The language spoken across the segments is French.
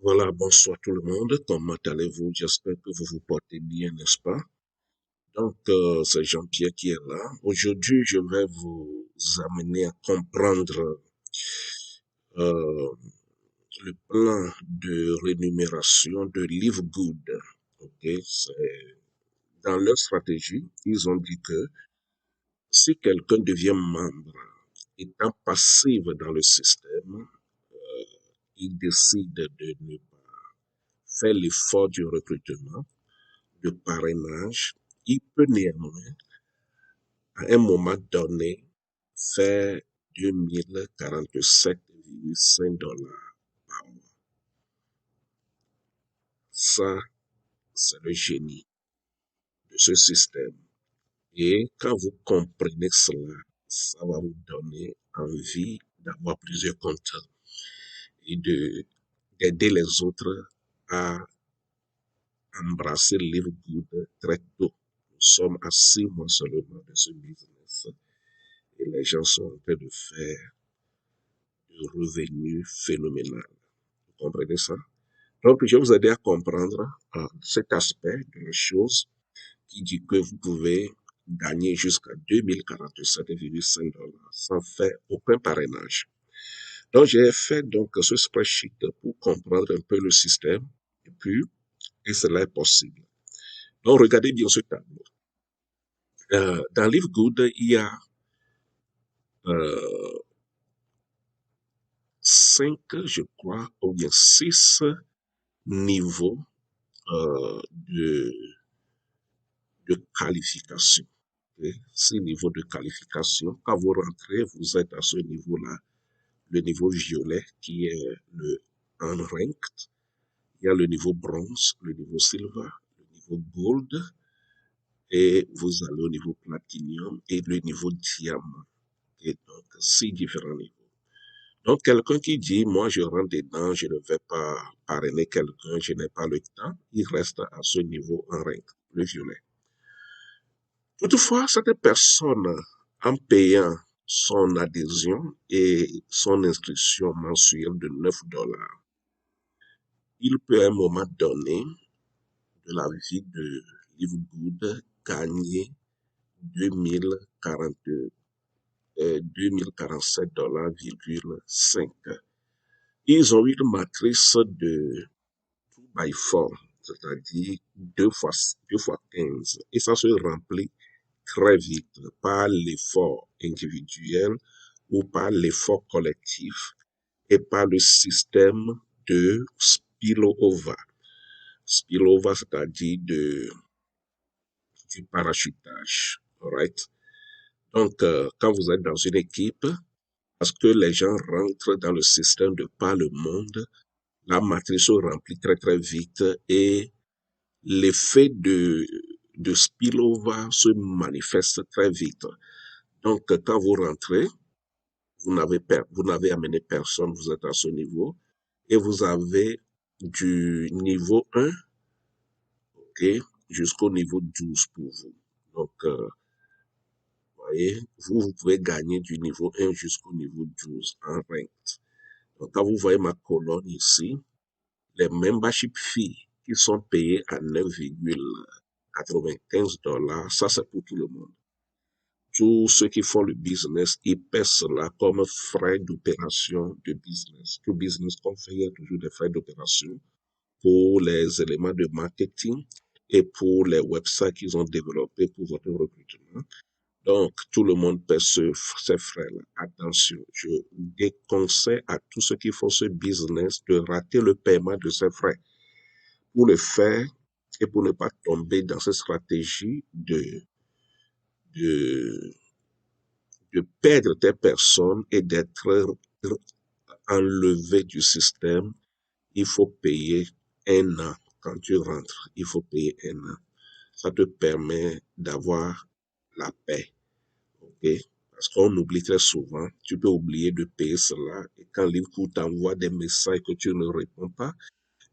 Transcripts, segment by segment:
Voilà, bonsoir tout le monde. Comment allez-vous? J'espère que vous vous portez bien, n'est-ce pas? C'est Jean-Pierre qui est là. Aujourd'hui, je vais vous amener à comprendre euh, le plan de rémunération de Livegood. Ok, dans leur stratégie, ils ont dit que si quelqu'un devient membre étant passif dans le système, il décide de ne pas faire l'effort du recrutement, de parrainage, il peut néanmoins, à un moment donné, faire 2047,5 $ par mois. Ça, c'est le génie de ce système. Et quand vous comprenez cela, ça va vous donner envie d'avoir plusieurs comptes et d'aider les autres à embrasser le livre good très tôt. Nous sommes à 6 mois seulement de ce business et les gens sont en train de faire de revenus phénoménal. Vous comprenez ça? Donc, je vais vous aider à comprendre cet aspect de la chose qui dit que vous pouvez gagner jusqu'à 2047,5 $ sans faire aucun parrainage. Donc, j'ai fait donc ce spreadsheet pour comprendre un peu le système et cela est possible. Donc, regardez bien ce tableau. Dans Livegood, il y a 5, je crois, ou bien 6 niveaux euh, de, de qualification. Okay? 6 niveaux de qualification. Quand vous rentrez, vous êtes à ce niveau-là, le niveau violet qui est le unranked. Il y a le niveau bronze, le niveau silver, le niveau gold, et vous allez au niveau platinum et le niveau diamant. Et donc, 6 différents niveaux. Donc, quelqu'un qui dit, moi, je rentre dedans, je ne vais pas parrainer quelqu'un, je n'ai pas le temps, il reste à ce niveau en règle, le violet. Toutefois, cette personne, en payant son adhésion et son inscription mensuelle de 9 $, il peut à un moment donné de la vie de Livegood gagner 2047,5 $. Ils ont une matrice de 2 by 4, c'est-à-dire 2 fois 15. Et ça se remplit très vite par l'effort individuel ou par l'effort collectif et par le système de spillover. Spillover, c'est-à-dire du parachutage. Right? Donc, quand vous êtes dans une équipe, parce que les gens rentrent dans le système de par le monde, la matrice se remplit très très vite et l'effet de spillover se manifeste très vite. Donc, quand vous rentrez, vous n'avez amené personne, vous êtes à ce niveau, et vous avez du niveau 1, ok, jusqu'au niveau 12 pour vous. Donc, voyez, vous pouvez gagner du niveau 1 jusqu'au niveau 12 en ranked. Donc, quand vous voyez ma colonne ici, les membership fees qui sont payés à 9,95 $, ça c'est pour tout le monde. Tous ceux qui font le business, ils paient cela comme frais d'opération de business. Tout business qu'on fait, il y a toujours des frais d'opération pour les éléments de marketing et pour les websites qu'ils ont développés pour votre recrutement. Donc, tout le monde paie ces frais-là. Attention, je déconseille à tous ceux qui font ce business de rater le paiement de ces frais. Pour le faire et pour ne pas tomber dans cette stratégie de, de perdre tes personnes et d'être enlevé du système, il faut payer 1 an. Quand tu rentres, il faut payer 1 an. Ça te permet d'avoir la paix. Ok? Parce qu'on oublie très souvent, tu peux oublier de payer cela et quand Livegood t'envoie des messages que tu ne réponds pas,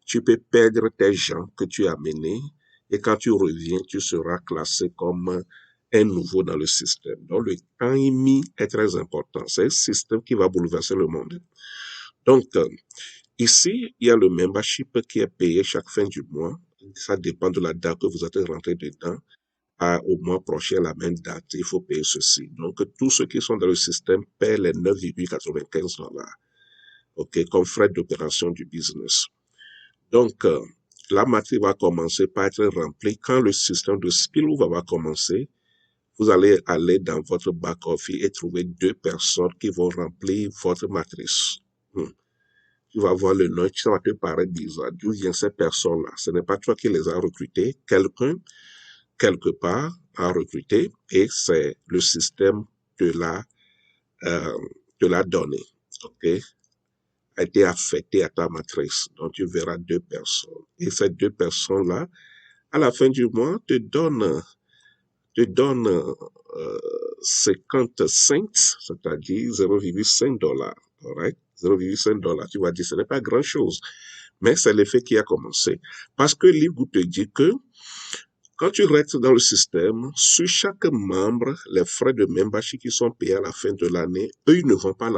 tu peux perdre tes gens que tu as amenés et quand tu reviens, tu seras classé comme un nouveau dans le système. Donc, le timing est très important. C'est un système qui va bouleverser le monde. Donc, Ici, il y a le membership qui est payé chaque fin du mois. Ça dépend de la date que vous êtes rentré dedans. Au mois prochain, la même date, il faut payer ceci. Donc, tous ceux qui sont dans le système paient les 9,95 $, OK, comme frais d'opération du business. Donc, la matrice va commencer par être remplie. Quand le système de spillover va commencer, vous allez aller dans votre back-office et trouver 2 personnes qui vont remplir votre matrice. Tu vas voir le nom, ça va te paraître bizarre. D'où viennent ces personnes-là? Ce n'est pas toi qui les as recrutées. Quelqu'un, quelque part, a recruté et c'est le système de euh, la donné. OK? A été affecté à ta matrice. Donc, tu verras 2 personnes. Et ces 2 personnes-là, à la fin du mois, te donne 50 cents, c'est-à-dire 0,5 $. Alright? 0,5 $. Tu vas dire, ce n'est pas grand-chose. Mais c'est l'effet qui a commencé. Parce que l'IFGO te dit que quand tu restes dans le système, sur chaque membre, les frais de membership qui sont payés à la fin de l'année, eux, ils ne vont pas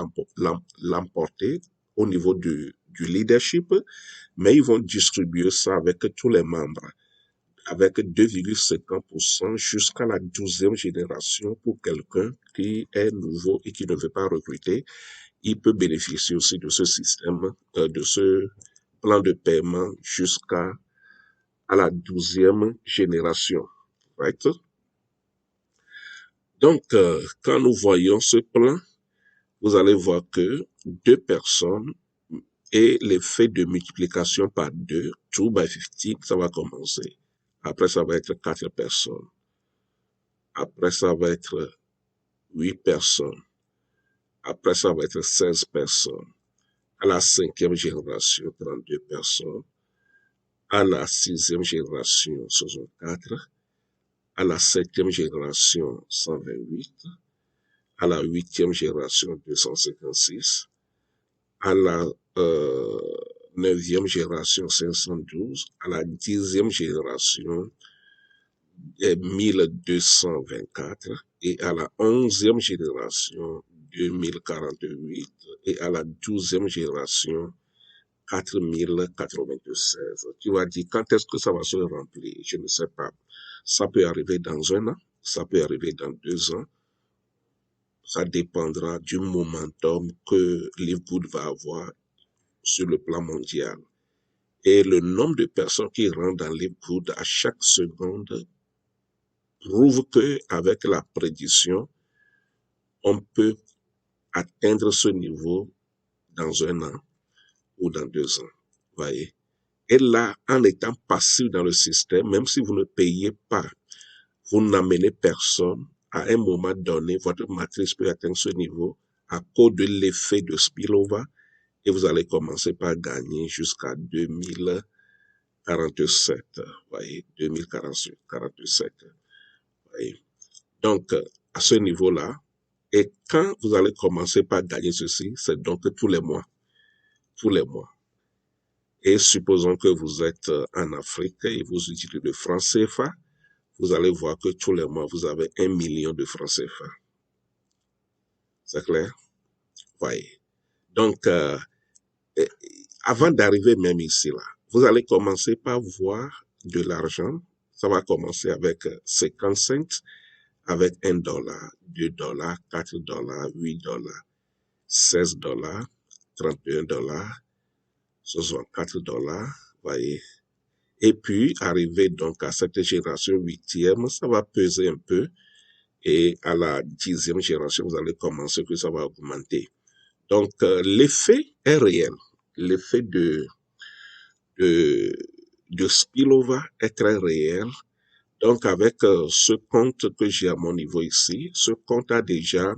l'emporter au niveau du leadership, mais ils vont distribuer ça avec tous les membres, avec 2,50% jusqu'à la 12e génération pour quelqu'un qui est nouveau et qui ne veut pas recruter. Il peut bénéficier aussi de ce système, de ce plan de paiement jusqu'à la 12e génération. Right? Donc, quand nous voyons ce plan, vous allez voir que 2 personnes et l'effet de multiplication par 2, 2 by 15, ça va commencer. Après, ça va être 4 personnes. Après, ça va être 8 personnes. Après, ça va être 16 personnes. À la 5e génération, 32 personnes. À la 6e génération, 64. À la 7e génération, 128. À la 8e génération, 256. À la 9e génération, 512. À la 10e génération, 1224. Et à la 11e génération, 2048. Et à la 12e génération, 4096. Tu vas dire, quand est-ce que ça va se remplir? Je ne sais pas. Ça peut arriver dans 1 an, ça peut arriver dans 2 ans. Ça dépendra du momentum que Livegood va avoir sur le plan mondial. Et le nombre de personnes qui rentrent dans Livegood à chaque seconde prouve que avec la prédiction, on peut atteindre ce niveau dans 1 an ou dans 2 ans. Voyez? Et là, en étant passif dans le système, même si vous ne payez pas, vous n'amenez personne, à un moment donné, votre matrice peut atteindre ce niveau à cause de l'effet de spillover et vous allez commencer par gagner jusqu'à 2047. Voyez, 2047. Voyez. Donc, à ce niveau-là, et quand vous allez commencer par gagner ceci, c'est donc tous les mois. Tous les mois. Et supposons que vous êtes en Afrique et vous utilisez le franc CFA, vous allez voir que tous les mois, vous avez 1 million de francs CFA. C'est clair? Oui. Donc, avant d'arriver même ici, là, vous allez commencer par voir de l'argent. Ça va commencer avec 50 cents, avec $1, $2, $4, $8, $16, $31, $64, voyez. Et puis, arriver donc à cette génération 8e, ça va peser un peu. Et à la 10e génération, vous allez commencer que ça va augmenter. Donc, l'effet est réel. L'effet de spillover est très réel. Donc, avec ce compte que j'ai à mon niveau ici, ce compte a déjà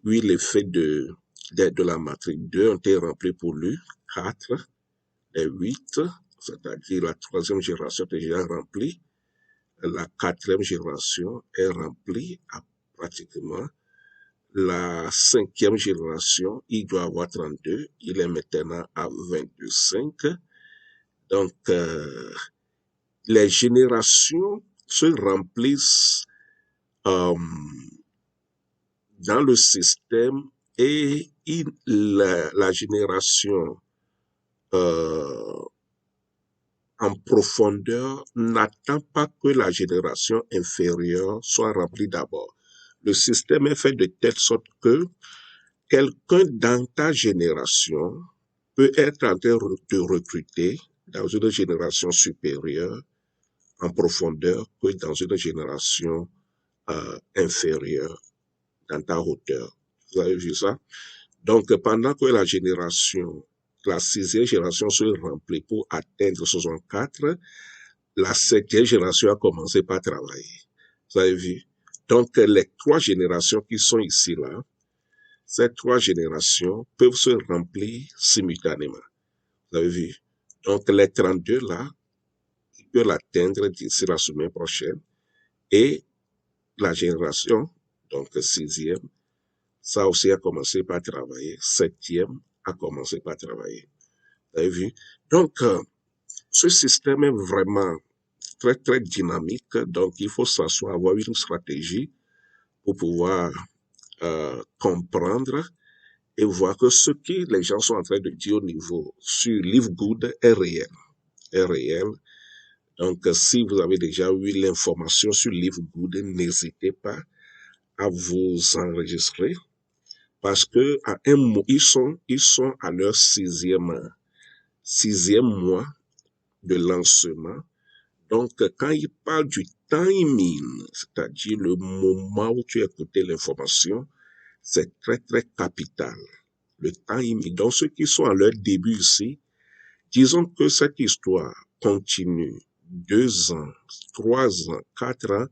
eu l'effet de la matrice. 2 ont été remplis pour lui, 4 et 8, c'est-à-dire la 3e génération est déjà remplie. La 4e génération est remplie pratiquement. La 5e génération, il doit avoir 32. Il est maintenant à 25. Donc, les générations se remplissent dans le système et la génération en profondeur n'attend pas que la génération inférieure soit remplie d'abord. Le système est fait de telle sorte que quelqu'un dans ta génération peut être en train de recruter dans une génération supérieure en profondeur que dans une génération inférieure dans ta hauteur. Vous avez vu ça? Donc, pendant que la sixième génération se remplit pour atteindre 64, la septième génération a commencé par travailler. Vous avez vu? Donc, les trois générations qui sont ici, là, ces trois générations peuvent se remplir simultanément. Vous avez vu? Donc, les 32, là, ils peuvent l'atteindre d'ici la semaine prochaine. Et la génération, donc sixième, ça aussi a commencé par travailler. Septième a commencé par travailler. Vous avez vu? Donc, ce système est vraiment très, très dynamique. Donc, il faut s'asseoir, avoir une stratégie pour pouvoir comprendre et voir que ce que les gens sont en train de dire au niveau sur Livegood est réel. Est réel. Donc, si vous avez déjà eu l'information sur Livegood, n'hésitez pas à vous enregistrer parce que à un mois, ils sont à leur sixième mois de lancement. Donc, quand ils parlent du timing, c'est-à-dire le moment où tu as écouté l'information, c'est très, très capital. Le timing. Donc, ceux qui sont à leur début ici, disons que cette histoire continue 2 ans, 3 ans, 4 ans,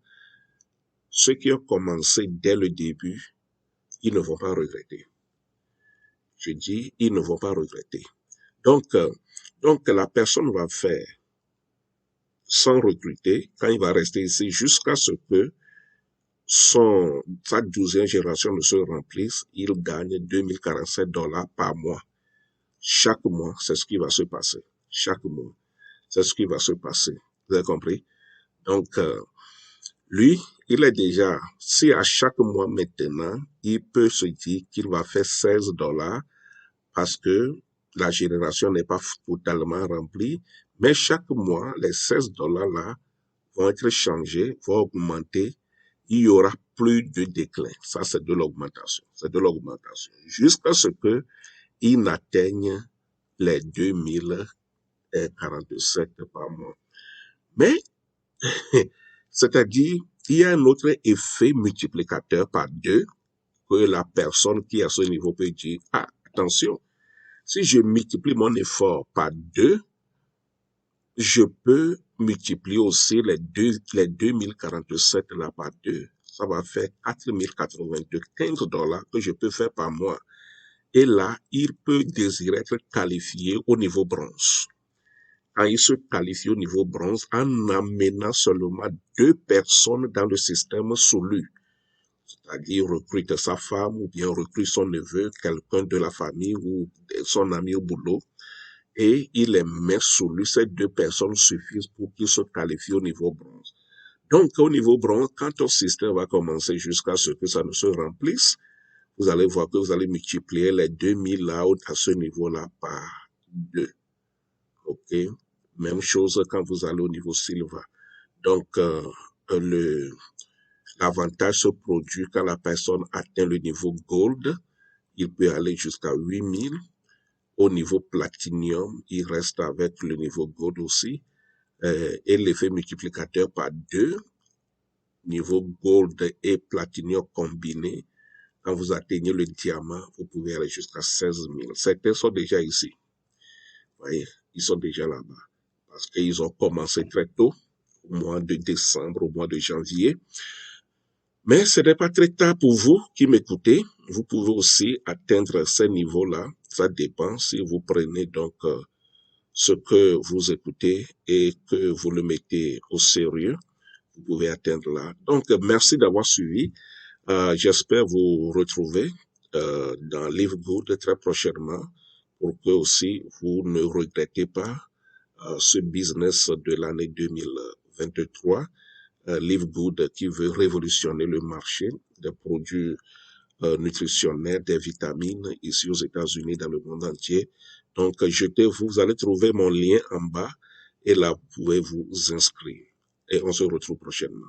ceux qui ont commencé dès le début, ils ne vont pas regretter. Je dis, ils ne vont pas regretter. Donc la personne va faire sans recruter, quand il va rester ici, jusqu'à ce que sa 12e génération ne se remplisse, il gagne $2047 par mois. Chaque mois, c'est ce qui va se passer. Chaque mois, c'est ce qui va se passer. Vous avez compris? Donc, lui, il est déjà, si à chaque mois maintenant, il peut se dire qu'il va faire $16 parce que la génération n'est pas totalement remplie, mais chaque mois, les $16 là vont être changés, vont augmenter. Il y aura plus de déclin. Ça, c'est de l'augmentation. C'est de l'augmentation. Jusqu'à ce que il n'atteigne les 2047 par mois. Mais, c'est-à-dire, il y a un autre effet multiplicateur par 2 que la personne qui est à ce niveau peut dire, ah, attention, si je multiplie mon effort par 2, je peux multiplier aussi les 2047 là par 2. Ça va faire 4082, $15 que je peux faire par mois. Et là, il peut désirer être qualifié au niveau bronze. Quand il se qualifie au niveau bronze, en amenant seulement 2 personnes dans le système sous lui. C'est-à-dire recrute sa femme ou bien recrute son neveu, quelqu'un de la famille ou son ami au boulot. Et il les met sous lui. Ces 2 personnes suffisent pour qu'il se qualifie au niveau bronze. Donc, au niveau bronze, quand ton système va commencer jusqu'à ce que ça ne se remplisse, vous allez voir que vous allez multiplier les 2000 là à ce niveau-là par 2. OK? Même chose quand vous allez au niveau silver. Donc, l'avantage se produit quand la personne atteint le niveau gold. Il peut aller jusqu'à 8000. Au niveau platinium, il reste avec le niveau gold aussi. Et l'effet multiplicateur par 2, niveau gold et platinium combiné, quand vous atteignez le diamant, vous pouvez aller jusqu'à 16 000. Certains sont déjà ici. Vous voyez, ils sont déjà là-bas. Parce qu'ils ont commencé très tôt, au mois de décembre, au mois de janvier. Mais ce n'est pas très tard pour vous qui m'écoutez. Vous pouvez aussi atteindre ces niveaux-là. Ça dépend si vous prenez donc ce que vous écoutez et que vous le mettez au sérieux. Vous pouvez atteindre là. Donc, merci d'avoir suivi. J'espère vous retrouver dans Livegood très prochainement pour que aussi vous ne regrettez pas ce business de l'année 2023. Livegood qui veut révolutionner le marché des produits nutritionnels, des vitamines ici aux États-Unis, dans le monde entier. Donc, jetez-vous, vous allez trouver mon lien en bas et là, vous pouvez vous inscrire. Et on se retrouve prochainement.